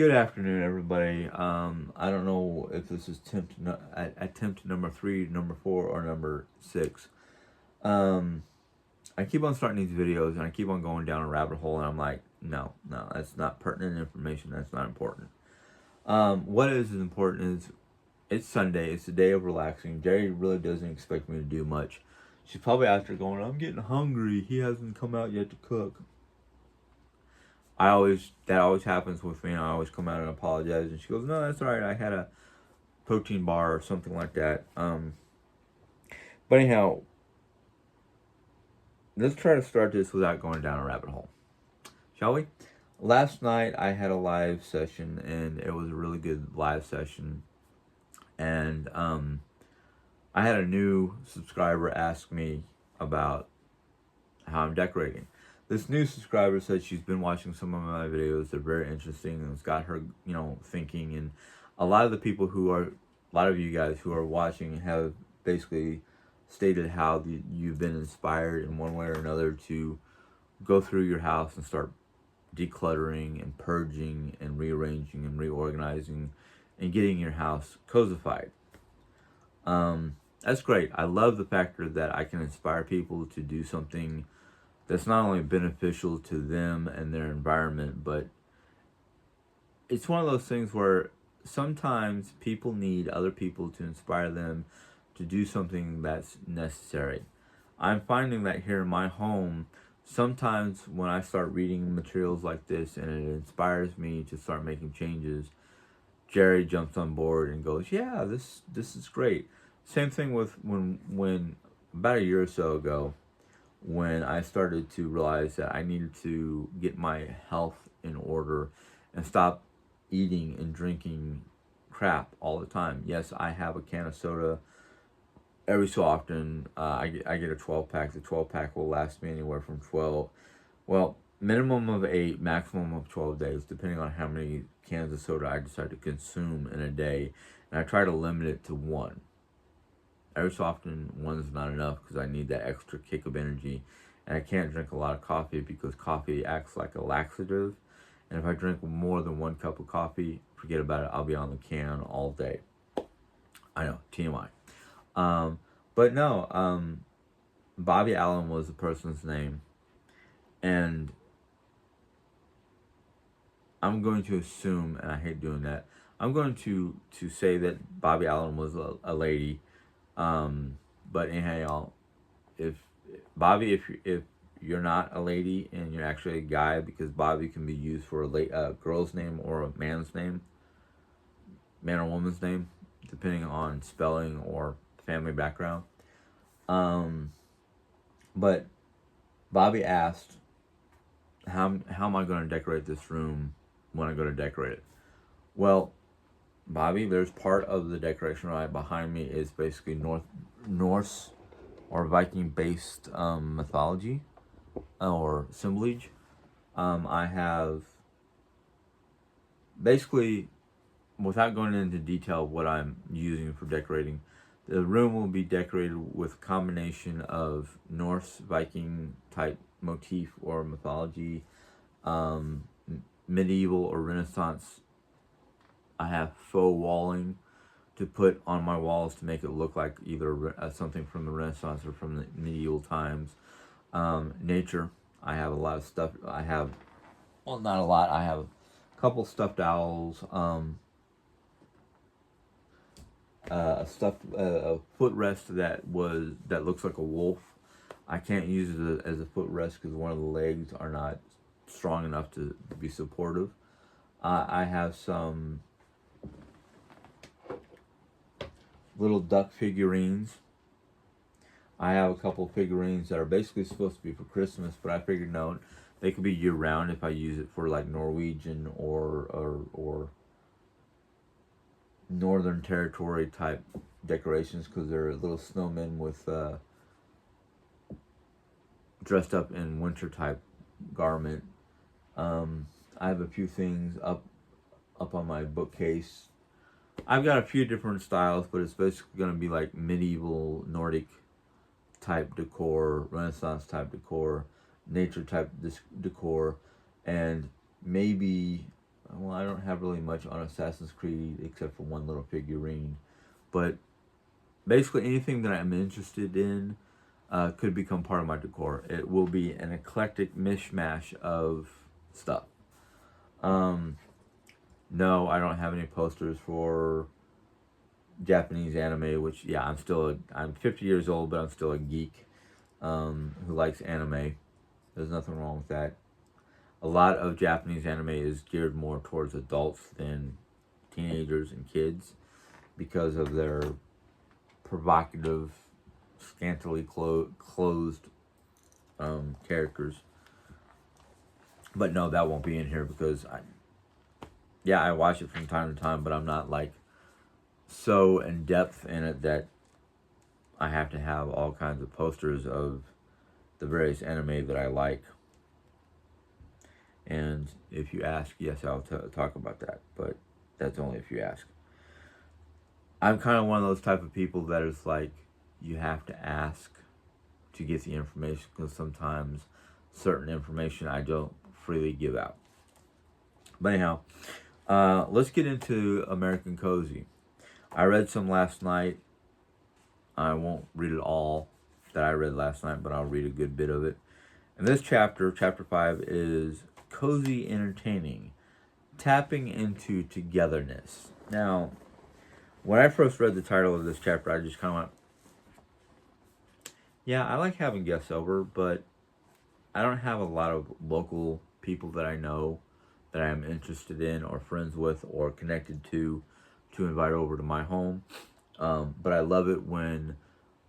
Good afternoon, everybody. I don't know if this is attempt number 3, number 4, or number 6. Um, I keep on starting these videos and I keep on going down a rabbit hole, and I'm like, no, that's not pertinent information. That's not important. What is important is it's Sunday. It's a day of relaxing. Jerry really doesn't expect me to do much. She's probably out there going, I'm getting hungry. He hasn't come out yet to cook. That always happens with me, and I always come out and apologize, and she goes, no, that's all right, I had a protein bar or something like that. But anyhow, let's try to start this without going down a rabbit hole, shall we? Last night I had a live session, and it was a really good live session, and I had a new subscriber ask me about how I'm decorating. This new subscriber said she's been watching some of my videos. They're very interesting, and it's got her, thinking. And a lot of you guys who are watching have basically stated how you've been inspired in one way or another to go through your house and start decluttering and purging and rearranging and reorganizing and getting your house cozified. That's great. I love the factor that I can inspire people to do something that's not only beneficial to them and their environment, but it's one of those things where sometimes people need other people to inspire them to do something that's necessary. I'm finding that here in my home, sometimes when I start reading materials like this and it inspires me to start making changes, Jerry jumps on board and goes, yeah, this is great. Same thing with when about a year or so ago, when I started to realize that I needed to get my health in order and stop eating and drinking crap all the time. Yes, I have a can of soda every so often. I get a 12-pack. The 12-pack will last me anywhere from minimum of 8, maximum of 12 days, depending on how many cans of soda I decide to consume in a day. And I try to limit it to 1. Every so often, 1's not enough because I need that extra kick of energy. And I can't drink a lot of coffee because coffee acts like a laxative. And if I drink more than 1 cup of coffee, forget about it. I'll be on the can all day. I know, TMI. But no, Bobby Allen was the person's name. And I'm going to assume, and I hate doing that, I'm going to say that Bobby Allen was a lady. But anyhow, if you're not a lady and you're actually a guy, because Bobby can be used for a girl's name or a man's name, man or woman's name, depending on spelling or family background. But Bobby asked, how am I going to decorate this room when I go to decorate it? Well, Bobby, there's part of the decoration right behind me is basically Norse or Viking-based mythology or assemblage. I have basically, without going into detail of what I'm using for decorating, the room will be decorated with a combination of Norse Viking type motif or mythology, medieval or Renaissance. I have faux walling to put on my walls to make it look like either something from the Renaissance or from the medieval times. Nature. I have a lot of stuff. I have, well, not a lot. I have a couple stuffed owls. A footrest that looks like a wolf. I can't use it as a footrest because one of the legs are not strong enough to be supportive. I have some little duck figurines. I have a couple of figurines that are basically supposed to be for Christmas, but I figured no, they could be year round if I use it for like Norwegian or Northern Territory type decorations, because they're little snowmen with dressed up in winter type garment. I have a few things up on my bookcase. I've got a few different styles, but it's basically going to be like medieval Nordic type decor, Renaissance type decor, nature type decor, and maybe well, I don't have really much on Assassin's Creed except for one little figurine. But basically, anything that I'm interested in could become part of my decor. It will be an eclectic mishmash of stuff. Um, no, I don't have any posters for Japanese anime, which, yeah, I'm 50 years old, but I'm still a geek who likes anime. There's nothing wrong with that. A lot of Japanese anime is geared more towards adults than teenagers and kids because of their provocative, scantily clothed characters. But no, that won't be in here because I watch it from time to time, but I'm not like so in depth in it that I have to have all kinds of posters of the various anime that I like. And if you ask, yes, I'll talk about that, but that's only if you ask. I'm kind of one of those type of people that is like, you have to ask to get the information because sometimes certain information I don't freely give out. But anyhow, let's get into American Cozy. I read some last night. I won't read it all that I read last night, but I'll read a good bit of it. And this chapter, chapter 5, is Cozy Entertaining, Tapping into Togetherness. Now, when I first read the title of this chapter, I just kind of went, yeah, I like having guests over, but I don't have a lot of local people that I know that I am interested in or friends with or connected to invite over to my home. But I love it when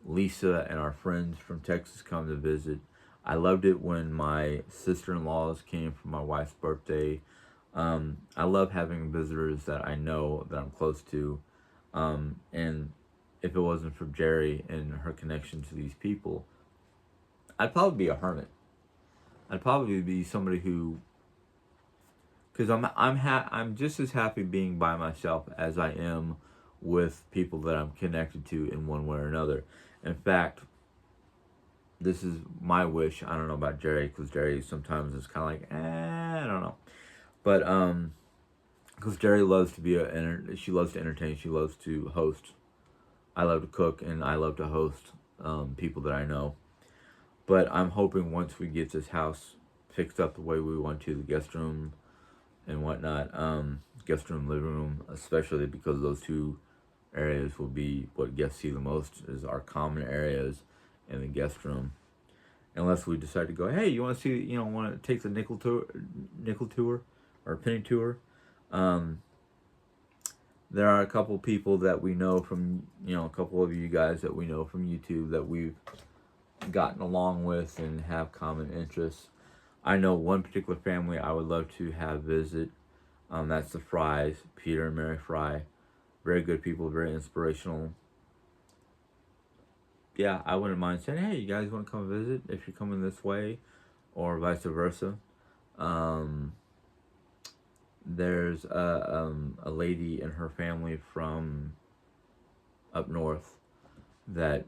Lisa and our friends from Texas come to visit. I loved it when my sister-in-laws came for my wife's birthday. I love having visitors that I know that I'm close to. And if it wasn't for Jerry and her connection to these people, I'd probably be a hermit. I'd probably be somebody who, because I'm just as happy being by myself as I am with people that I'm connected to in one way or another. In fact, this is my wish. I don't know about Jerry because Jerry sometimes is kind of like, I don't know, but because Jerry loves to she loves to entertain, she loves to host. I love to cook and I love to host people that I know. But I'm hoping once we get this house fixed up the way we want to, the guest room and whatnot, guest room, living room, especially because those two areas will be what guests see the most, is our common areas and the guest room. Unless we decide to go, hey, you want to see, want to take the nickel tour or penny tour. There are a couple people that we know from, a couple of you guys that we know from YouTube that we've gotten along with and have common interests. I know one particular family I would love to have visit. That's the Fries, Peter and Mary Fry. Very good people, very inspirational. Yeah, I wouldn't mind saying, hey, you guys want to come visit if you're coming this way, or vice versa. There's a lady and her family from up north that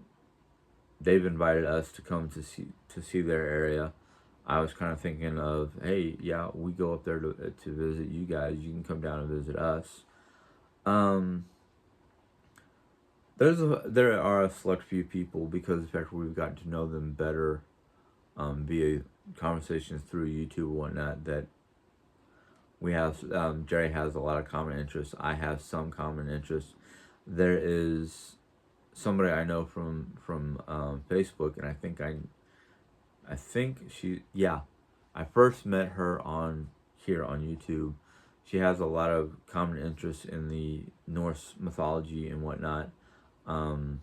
they've invited us to come to see their area. I was kind of thinking of, hey, yeah, we go up there to visit you guys. You can come down and visit us. There are a select few people because of the fact we've gotten to know them better via conversations through YouTube and whatnot, that we have. Jerry has a lot of common interests. I have some common interests. There is somebody I know from Facebook, and I think I first met her here on YouTube. She has a lot of common interests in the Norse mythology and whatnot. I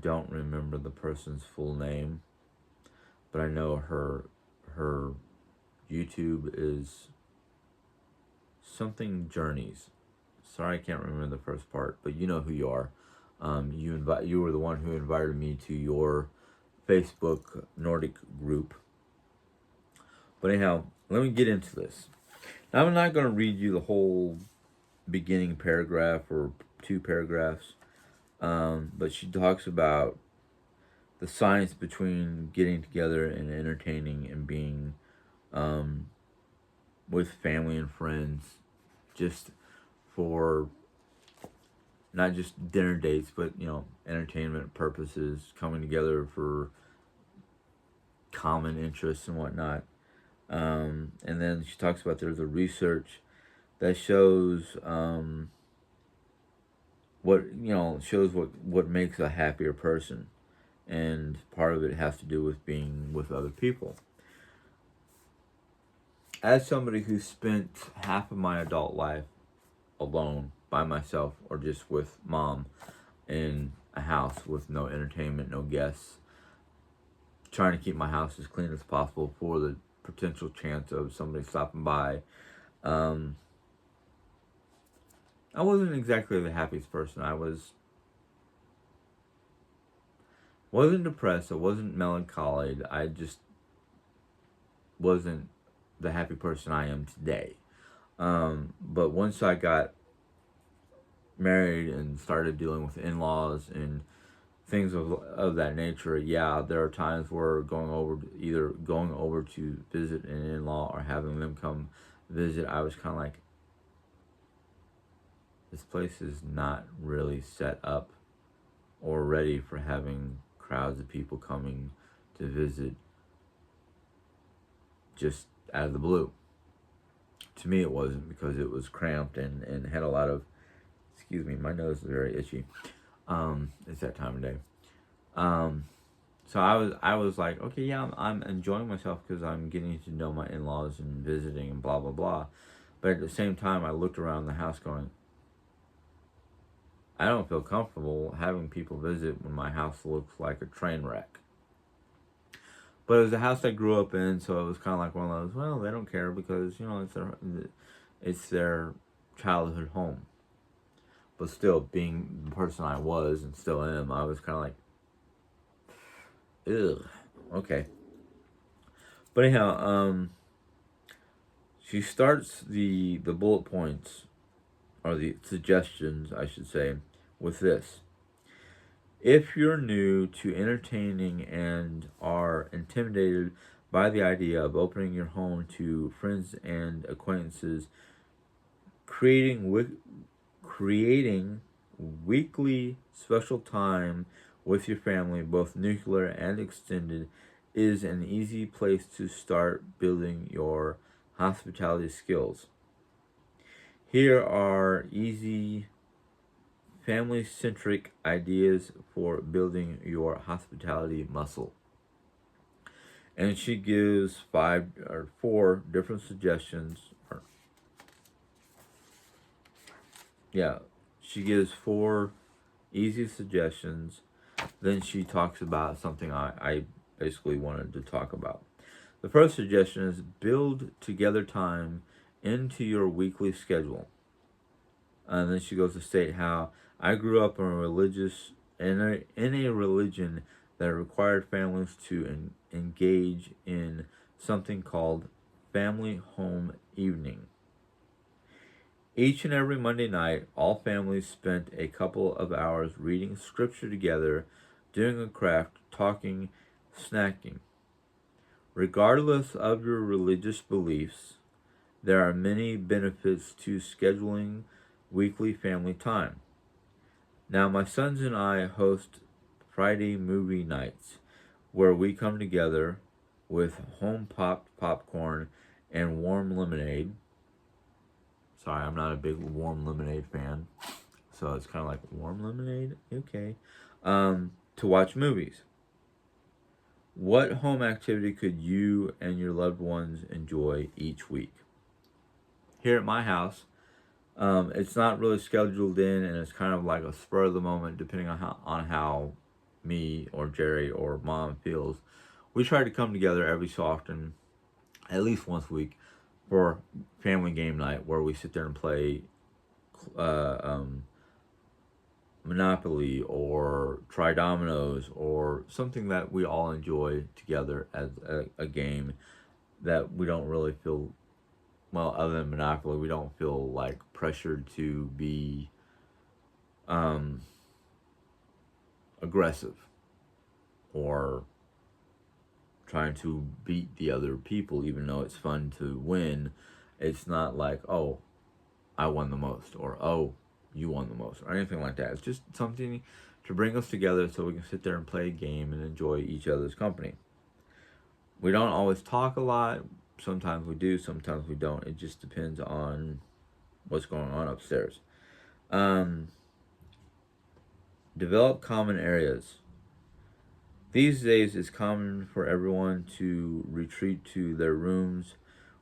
don't remember the person's full name, but I know her YouTube is something Journeys. Sorry, I can't remember the first part, but you know who you are. You were the one who invited me to your Facebook Nordic group. But anyhow, let me get into this. Now, I'm not going to read you the whole beginning paragraph or two paragraphs, but she talks about the science between getting together and entertaining and being um, with family and friends, just for not just dinner dates, but entertainment purposes, coming together for common interests and whatnot. And then she talks about there's a research that shows what makes a happier person, and part of it has to do with being with other people. As somebody who spent half of my adult life alone by myself or just with mom in a house with no entertainment, no guests, trying to keep my house as clean as possible for the potential chance of somebody stopping by, um, I wasn't exactly the happiest person. Wasn't depressed. I wasn't melancholy. I just wasn't the happy person I am today. But once I got married and started dealing with in-laws and things of that nature, yeah, there are times where either going over to visit an in-law or having them come visit, I was kind of like, this place is not really set up or ready for having crowds of people coming to visit just out of the blue. To me, it wasn't, because it was cramped and had a lot of, excuse me, my nose is very itchy. It's that time of day. So I was like, okay, yeah, I'm enjoying myself because I'm getting to know my in-laws and visiting and blah blah blah. But at the same time, I looked around the house going, I don't feel comfortable having people visit when my house looks like a train wreck. But it was a house I grew up in, so it was kind of like one of those, well, they don't care because it's their childhood home. But still, being the person I was and still am, I was kind of like, ugh, okay. But anyhow, she starts the bullet points, or the suggestions, I should say, with this. If you're new to entertaining and are intimidated by the idea of opening your home to friends and acquaintances, creating weekly special time with your family, both nuclear and extended, is an easy place to start building your hospitality skills. Here are easy family-centric ideas for building your hospitality muscle. And she gives 4 different suggestions. She gives 4 easy suggestions. Then she talks about something I basically wanted to talk about. The first suggestion is build together time into your weekly schedule. And then she goes to state how I grew up in a religion that required families to engage in something called family home evening. Each and every Monday night, all families spent a couple of hours reading scripture together, doing a craft, talking, snacking. Regardless of your religious beliefs, there are many benefits to scheduling weekly family time. Now, my sons and I host Friday movie nights where we come together with home popped popcorn and warm lemonade. Sorry, I'm not a big warm lemonade fan, so it's kind of like warm lemonade, okay. To watch movies. What home activity could you and your loved ones enjoy each week? Here at my house, it's not really scheduled in, and it's kind of like a spur of the moment, depending on how me or Jerry or Mom feels. We try to come together every so often, at least once a week, for family game night, where we sit there and play Monopoly or try dominoes or something that we all enjoy together as a game that we don't really feel, well, other than Monopoly, we don't feel like pressured to be aggressive or trying to beat the other people, even though it's fun to win. It's not like, oh, I won the most, or oh, you won the most, or anything like that. It's just something to bring us together so we can sit there and play a game and enjoy each other's company. We don't always talk a lot. Sometimes we do, sometimes we don't. It just depends on what's going on upstairs. Um, Develop common areas. These days, it's common for everyone to retreat to their rooms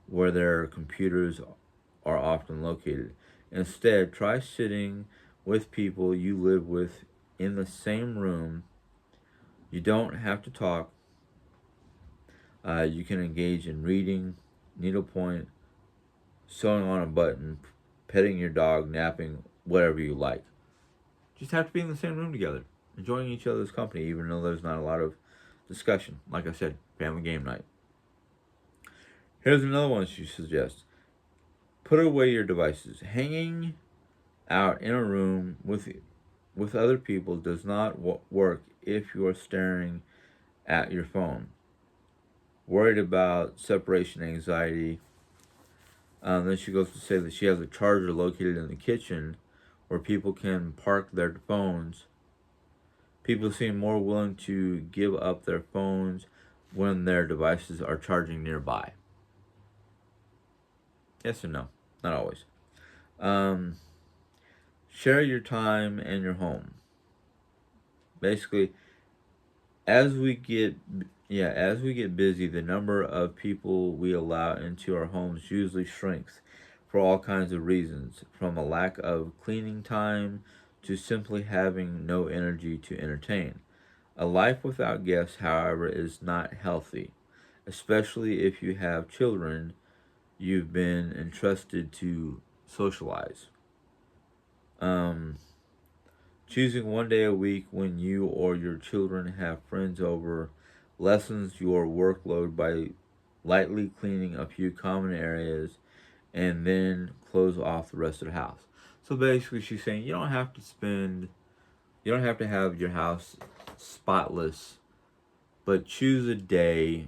where their computers are often located. Instead, try sitting with people you live with in the same room. You don't have to talk. You can engage in reading, needlepoint, sewing on a button, petting your dog, napping, whatever you like. Just have to be in the same room together, enjoying each other's company, even though there's not a lot of discussion. Like I said, family game night. Here's another one she suggests. Put away your devices. Hanging out in a room with other people does not work if you are staring at your phone. Worried about separation anxiety. Then she goes to say that she has a charger located in the kitchen where people can park their phones. People seem more willing to give up their phones when their devices are charging nearby. Yes or no? Not always. Um, Share your time and your home. Basically, as we get as we get busy, the number of people we allow into our homes usually shrinks for all kinds of reasons, from a lack of cleaning time to simply having no energy to entertain. A life without guests, however, is not healthy, especially if you have children you've been entrusted to socialize. Um, Choosing one day a week when you or your children have friends over lessens your workload by lightly cleaning a few common areas and then close off the rest of the house. So basically, she's saying you don't have to have your house spotless, but choose a day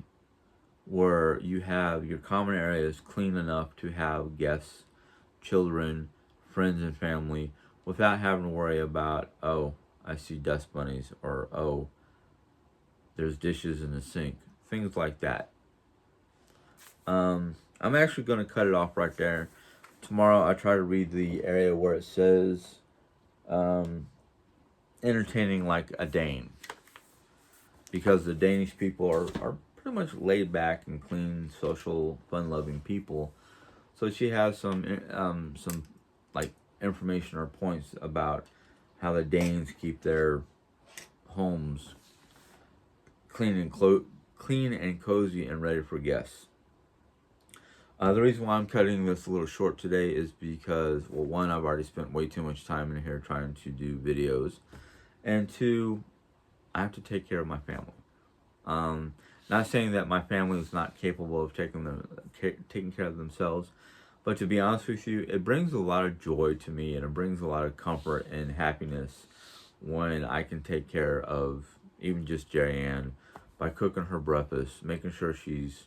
where you have your common areas clean enough to have guests, children, friends, and family without having to worry about, oh, I see dust bunnies, or oh, there's dishes in the sink, things like that. I'm actually going to cut it off right there. Tomorrow I try to read the area where it says um, entertaining like a Dane, because the Danish people are pretty much laid back and clean, social, fun-loving people. So she has some like information or points about how the Danes keep their homes clean and cozy and ready for guests. The reason why I'm cutting this a little short today is because, well, one, I've already spent way too much time in here trying to do videos, and two, I have to take care of my family. Not saying that my family is not capable of taking care of themselves, but to be honest with you, it brings a lot of joy to me, and it brings a lot of comfort and happiness when I can take care of even just Jerry Ann by cooking her breakfast, making sure she's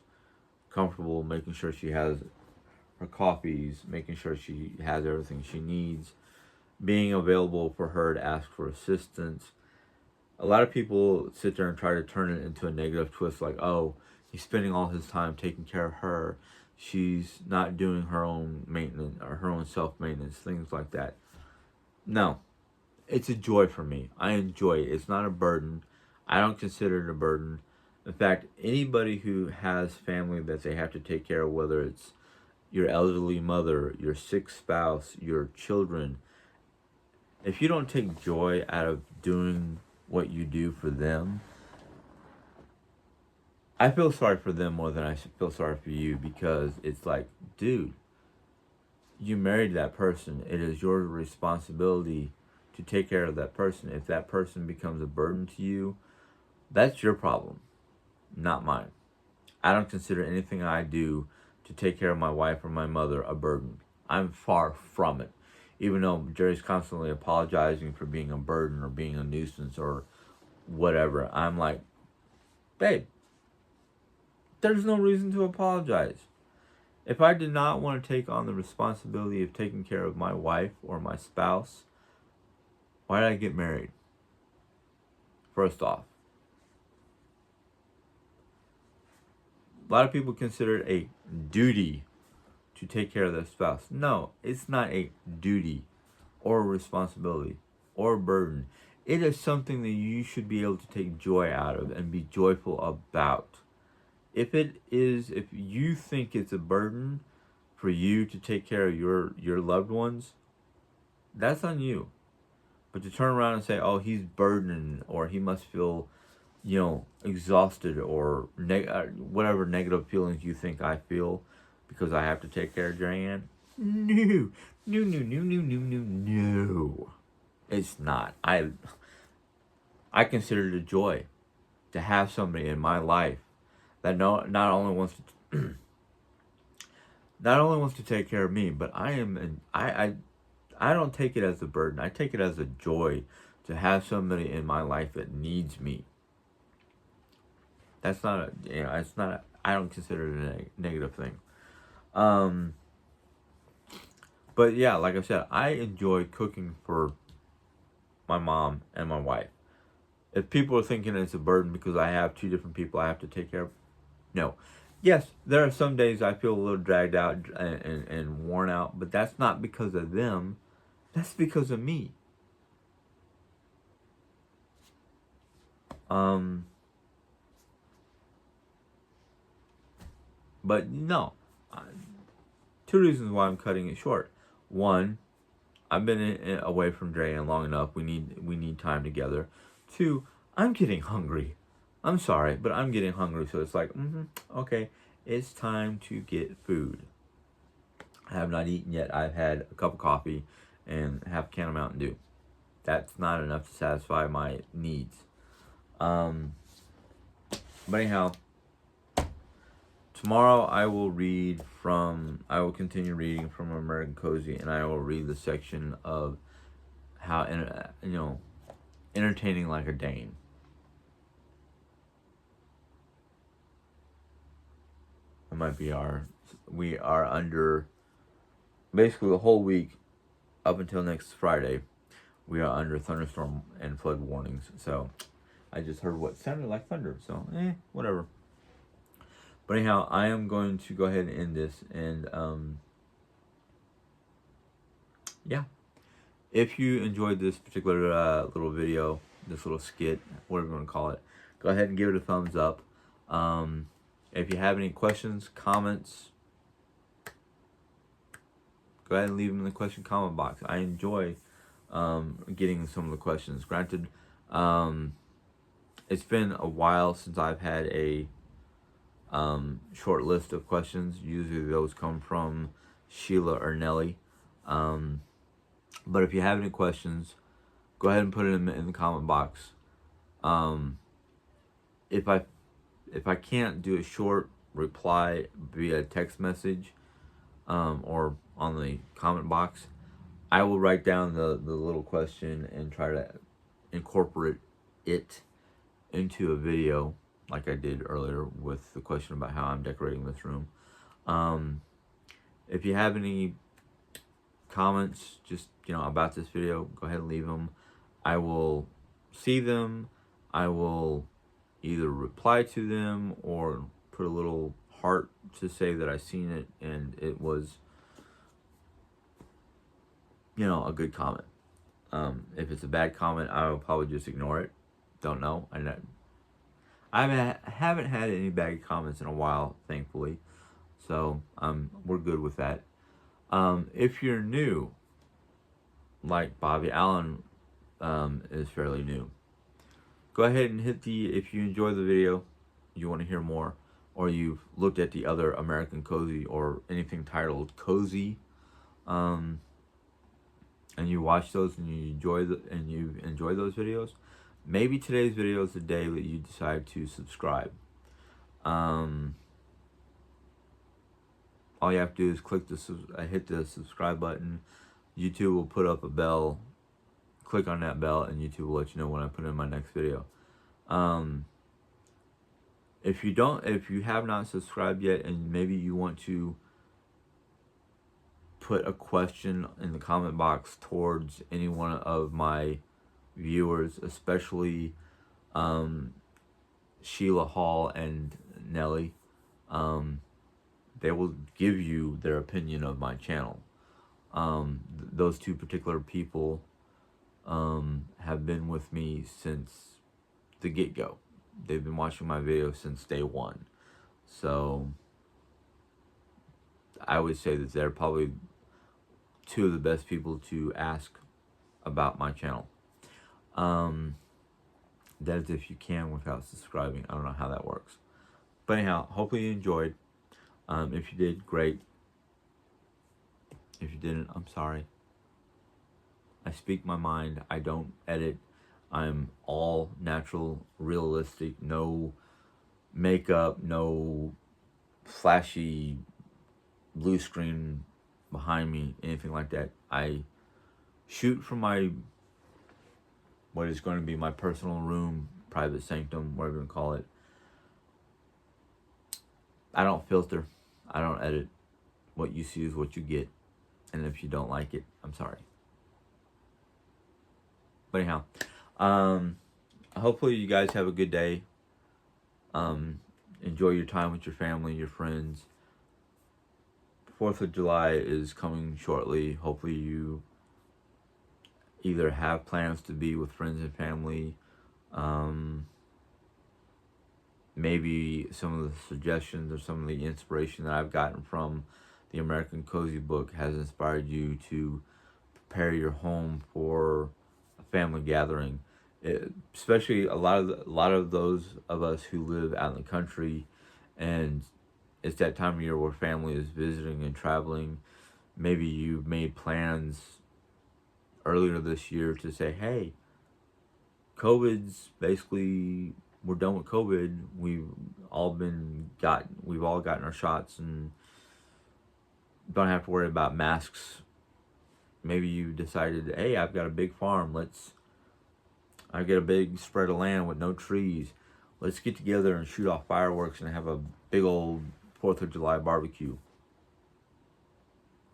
comfortable, making sure she has her coffees, making sure she has everything she needs, being available for her to ask for assistance. A lot of people sit there and try to turn it into a negative twist, like, oh, he's spending all his time taking care of her. She's not doing her own maintenance or her own self-maintenance, things like that. No, it's a joy for me. I enjoy it. It's not a burden. I don't consider it a burden. In fact, anybody who has family that they have to take care of, whether it's your elderly mother, your sick spouse, your children, if you don't take joy out of doing what you do for them, I feel sorry for them more than I feel sorry for you, because it's like, dude, you married that person. It is your responsibility to take care of that person. If that person becomes a burden to you, that's your problem, not mine. I don't consider anything I do to take care of my wife or my mother a burden. I'm far from it. Even though Jerry's constantly apologizing for being a burden or being a nuisance or whatever, I'm like, babe, there's no reason to apologize. If I did not want to take on the responsibility of taking care of my wife or my spouse, why did I get married? First off, a lot of people consider it a duty to take care of their spouse. No, it's not a duty or a responsibility or a burden. It is something that you should be able to take joy out of and be joyful about. If you think it's a burden for you to take care of your loved ones, that's on you. But to turn around and say, oh, he's burdened, or he must feel, exhausted, or whatever negative feelings you think I feel because I have to take care of Joanne. No. It's not. I consider it a joy to have somebody in my life that not only wants to take care of me, but I don't take it as a burden. I take it as a joy to have somebody in my life that needs me. That's not I don't consider it a negative thing. But yeah, like I said, I enjoy cooking for my mom and my wife. If people are thinking it's a burden because I have two different people I have to take care of, no. Yes, there are some days I feel a little dragged out and worn out, but that's not because of them. That's because of me. But no. Two reasons why I'm cutting it short. One, I've been away from Dre long enough. We need time together. Two, I'm getting hungry. I'm sorry, but I'm getting hungry. So it's like, okay, it's time to get food. I have not eaten yet. I've had a cup of coffee and half a can of Mountain Dew. That's not enough to satisfy my needs. But anyhow, tomorrow I will continue reading from American Cozy, and I will read the section of how, entertaining like a Dane. It might be we are under, basically the whole week, up until next Friday, we are under thunderstorm and flood warnings. So, I just heard what sounded like thunder, so, whatever. But anyhow, I am going to go ahead and end this, and, yeah. If you enjoyed this particular little video, this little skit, whatever you want to call it, go ahead and give it a thumbs up. If you have any questions, comments, go ahead and leave them in the question comment box. I enjoy getting some of the questions. Granted, it's been a while since I've had a short list of questions. Usually those come from Sheila or Nelly. But if you have any questions, go ahead and put it in the comment box. If I can't do a short reply via text message, or on the comment box, I will write down the little question and try to incorporate it into a video, like I did earlier with the question about how I'm decorating this room. If you have any comments, just about this video, go ahead and leave them. I will see them. I will either reply to them or put a little heart to say that I seen it and it was, a good comment. If it's a bad comment, I will probably just ignore it. Don't know. I haven't had any bad comments in a while, thankfully. So we're good with that. If you're new, like Bobby Allen is fairly new, go ahead and hit if you enjoy the video, you want to hear more, or you've looked at the other American Cozy or anything titled Cozy, and you watch those and you enjoy those videos, maybe today's video is the day that you decide to subscribe. All you have to do is hit the subscribe button. YouTube will put up a bell. Click on that bell and YouTube will let you know when I put in my next video. If you have not subscribed yet, and maybe you want to put a question in the comment box towards any one of my viewers, especially Sheila Hall and Nelly, they will give you their opinion of my channel. Those two particular people have been with me since the get-go. They've been watching my videos since day one. So I would say that they're probably two of the best people to ask about my channel. That is if you can without subscribing. I don't know how that works. But anyhow, hopefully you enjoyed. If you did, great. If you didn't, I'm sorry. I speak my mind. I don't edit. I'm all natural, realistic, no makeup, no flashy blue screen behind me, anything like that. I shoot from what is going to be my personal room, private sanctum, whatever you call it. I don't filter. I don't edit. What you see is what you get. And if you don't like it, I'm sorry. But anyhow, hopefully you guys have a good day. Enjoy your time with your family, your friends. 4th of July is coming shortly. Hopefully you either have plans to be with friends and family. Maybe some of the suggestions or some of the inspiration that I've gotten from the American Cozy book has inspired you to prepare your home for a family gathering. Especially a lot of those of us who live out in the country, and it's that time of year where family is visiting and traveling. Maybe you've made plans earlier this year to say, hey, we're done with COVID. We've all gotten our shots and don't have to worry about masks. Maybe you decided, hey, I've got a big farm. I get a big spread of land with no trees. Let's get together and shoot off fireworks and have a big old 4th of July barbecue.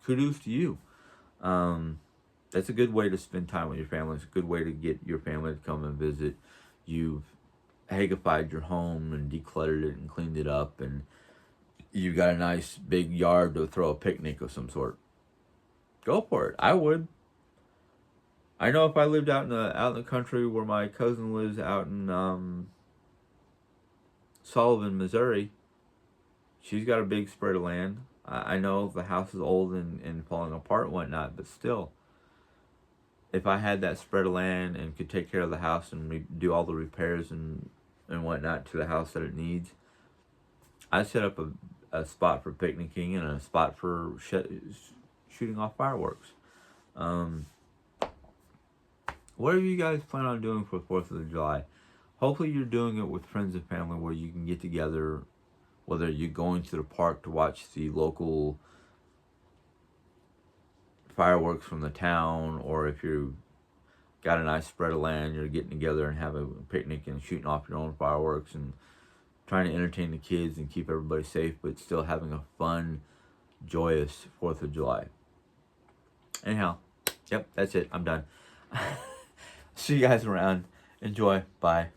Kudos to you. That's a good way to spend time with your family. It's a good way to get your family to come and visit. You've hagified your home and decluttered it and cleaned it up, and you've got a nice big yard to throw a picnic of some sort. Go for it. I would. I know if I lived out in the country where my cousin lives out in Sullivan, Missouri, she's got a big spread of land. I know the house is old and falling apart and whatnot, but still, if I had that spread of land and could take care of the house and do all the repairs and whatnot to the house that it needs, I'd set up a spot for picnicking and a spot for shooting off fireworks. Whatever you guys plan on doing for the 4th of July, hopefully you're doing it with friends and family where you can get together, whether you're going to the park to watch the local fireworks from the town, or if you've got a nice spread of land, you're getting together and having a picnic and shooting off your own fireworks and trying to entertain the kids and keep everybody safe, but still having a fun, joyous 4th of July. Anyhow, yep, that's it. I'm done. See you guys around. Enjoy. Bye.